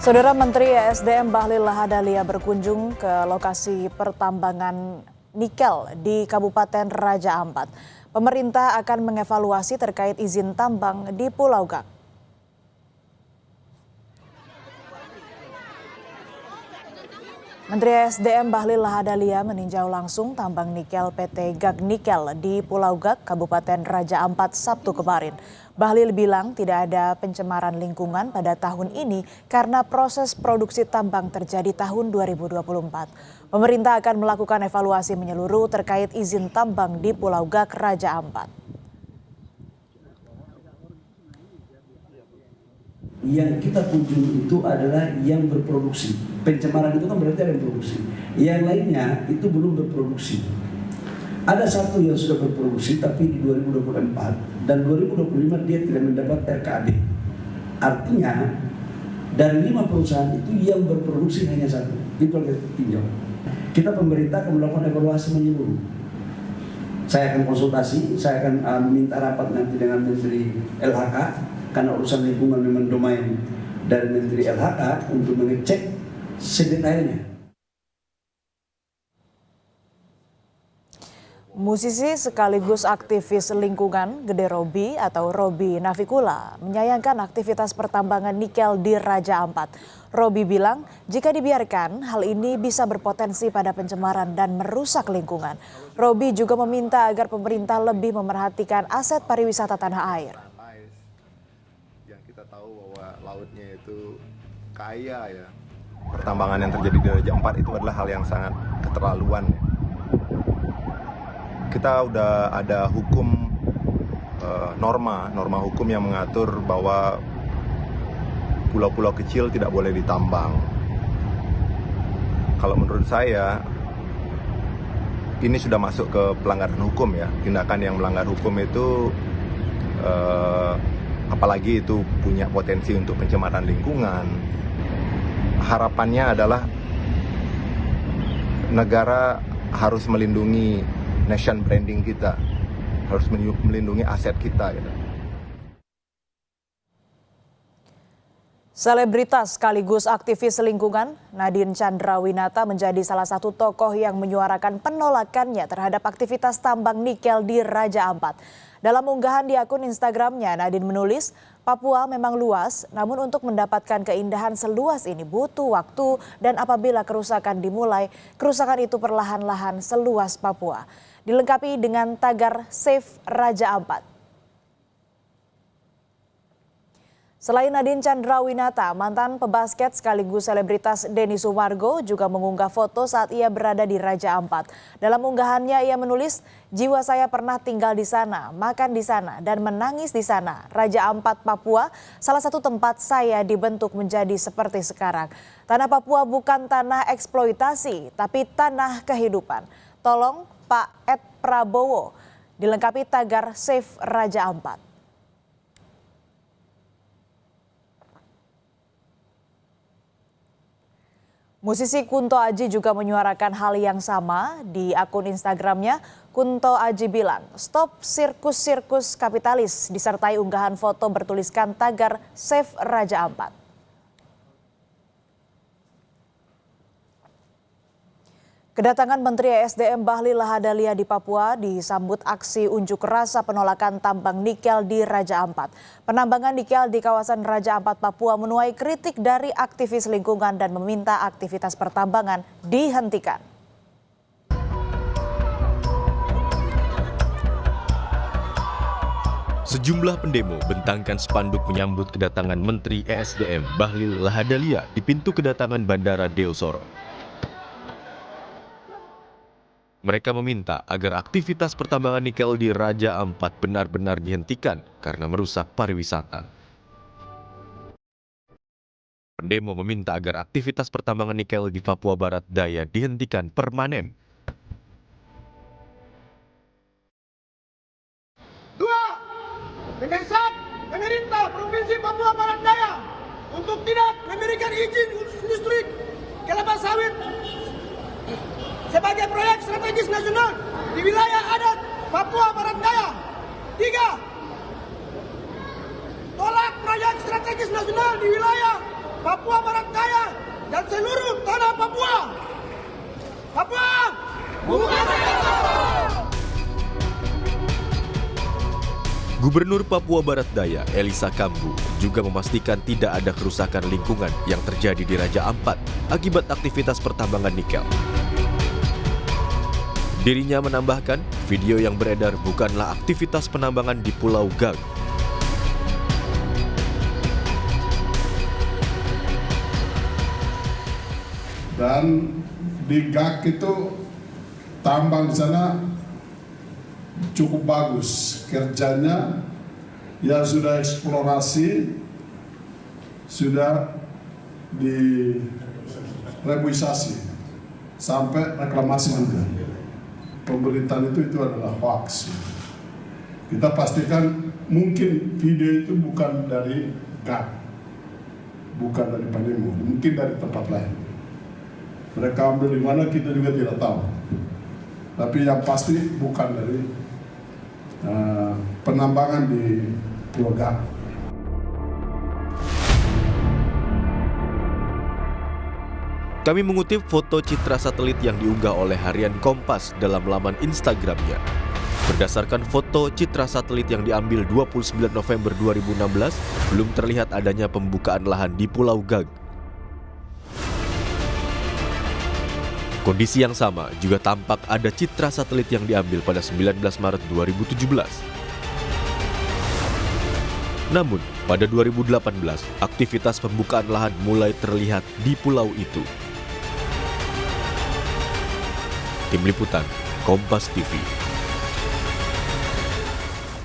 Saudara Menteri ESDM Bahlil Lahadalia berkunjung ke lokasi pertambangan nikel di Kabupaten Raja Ampat. Pemerintah akan mengevaluasi terkait izin tambang di Pulau Gak. Menteri ESDM Bahlil Lahadalia meninjau langsung tambang nikel PT Gag Nikel di Pulau Gak, Kabupaten Raja Ampat Sabtu kemarin. Bahlil bilang tidak ada pencemaran lingkungan pada tahun ini karena proses produksi tambang terjadi tahun 2024. Pemerintah akan melakukan evaluasi menyeluruh terkait izin tambang di Pulau Gak, Raja Ampat. Yang kita kunjungi itu adalah yang berproduksi. Pencemaran itu kan berarti ada yang produksi. Yang lainnya itu belum berproduksi. Ada satu yang sudah berproduksi tapi di 2024 dan 2025 dia tidak mendapat RKAB. Artinya dari 5 perusahaan itu yang berproduksi hanya satu. Itu yang kita tinjau. Kita pemerintah akan melakukan evaluasi menyeluruh. Saya akan konsultasi, saya akan minta rapat nanti dengan Menteri LHK. Karena urusan lingkungan memang domain dari Menteri LHK untuk mengecek sedetailnya. Musisi sekaligus aktivis lingkungan Gede Robi atau Robi Navikula menyayangkan aktivitas pertambangan nikel di Raja Ampat. Robi bilang jika dibiarkan hal ini bisa berpotensi pada pencemaran dan merusak lingkungan. Robi juga meminta agar pemerintah lebih memerhatikan aset pariwisata tanah air. Kita tahu bahwa lautnya itu kaya ya. Pertambangan yang terjadi di Raja Ampat itu adalah hal yang sangat keterlaluan ya. Kita udah ada hukum norma hukum yang mengatur bahwa pulau-pulau kecil tidak boleh ditambang. Kalau menurut saya ini sudah masuk ke pelanggaran hukum ya. Tindakan yang melanggar hukum itu apalagi itu punya potensi untuk pencemaran lingkungan. Harapannya adalah negara harus melindungi nation branding kita, harus melindungi aset kita. Gitu. Selebritas sekaligus aktivis lingkungan, Nadine Chandrawinata menjadi salah satu tokoh yang menyuarakan penolakannya terhadap aktivitas tambang nikel di Raja Ampat. Dalam unggahan di akun Instagramnya, Nadine menulis, Papua memang luas, namun untuk mendapatkan keindahan seluas ini butuh waktu dan apabila kerusakan dimulai, kerusakan itu perlahan-lahan seluas Papua. Dilengkapi dengan tagar Save Raja Ampat. Selain Nadine Chandrawinata, mantan pebasket sekaligus selebritas Denny Sumargo juga mengunggah foto saat ia berada di Raja Ampat. Dalam unggahannya ia menulis, jiwa saya pernah tinggal di sana, makan di sana, dan menangis di sana. Raja Ampat, Papua, salah satu tempat saya dibentuk menjadi seperti sekarang. Tanah Papua bukan tanah eksploitasi, tapi tanah kehidupan. Tolong Pak Ed Prabowo, dilengkapi tagar Save Raja Ampat. Musisi Kunto Aji juga menyuarakan hal yang sama di akun Instagramnya. Kunto Aji bilang, stop sirkus-sirkus kapitalis, disertai unggahan foto bertuliskan tagar Save Raja Ampat. Kedatangan Menteri ESDM Bahlil Lahadalia di Papua disambut aksi unjuk rasa penolakan tambang nikel di Raja Ampat. Penambangan nikel di kawasan Raja Ampat, Papua menuai kritik dari aktivis lingkungan dan meminta aktivitas pertambangan dihentikan. Sejumlah pendemo bentangkan spanduk menyambut kedatangan Menteri ESDM Bahlil Lahadalia di pintu kedatangan Bandara Deo Soro. Mereka meminta agar aktivitas pertambangan nikel di Raja Ampat benar-benar dihentikan karena merusak pariwisata. Pendemo meminta agar aktivitas pertambangan nikel di Papua Barat Daya dihentikan permanen. Dua, mendesak pemerintah Provinsi Papua Barat Daya untuk tidak memberikan izin industri kelapa sawit sebagai proyek strategis nasional di wilayah adat Papua Barat Daya. 3. Tolak proyek strategis nasional di wilayah Papua Barat Daya. Gubernur Papua Barat Daya, Elisa Kambu, juga memastikan tidak ada kerusakan lingkungan yang terjadi di Raja Ampat akibat aktivitas pertambangan nikel. Dirinya menambahkan, video yang beredar bukanlah aktivitas penambangan di Pulau Gang. Dan di GAG itu tambang di sana cukup bagus kerjanya, ya sudah eksplorasi, sudah direbuisasi sampai reklamasi juga. Pemberitaan itu adalah hoax. Kita pastikan mungkin video itu bukan dari GAG, bukan dari Panimo, mungkin dari tempat lain. Mereka ambil di mana kita juga tidak tahu. Tapi yang pasti bukan dari penambangan di Pulau Gang. Kami mengutip foto citra satelit yang diunggah oleh harian Kompas dalam laman Instagramnya. Berdasarkan foto citra satelit yang diambil 29 November 2016, belum terlihat adanya pembukaan lahan di Pulau Gang. Kondisi yang sama juga tampak ada citra satelit yang diambil pada 19 Maret 2017. Namun, pada 2018, aktivitas pembukaan lahan mulai terlihat di pulau itu. Tim Liputan, Kompas TV.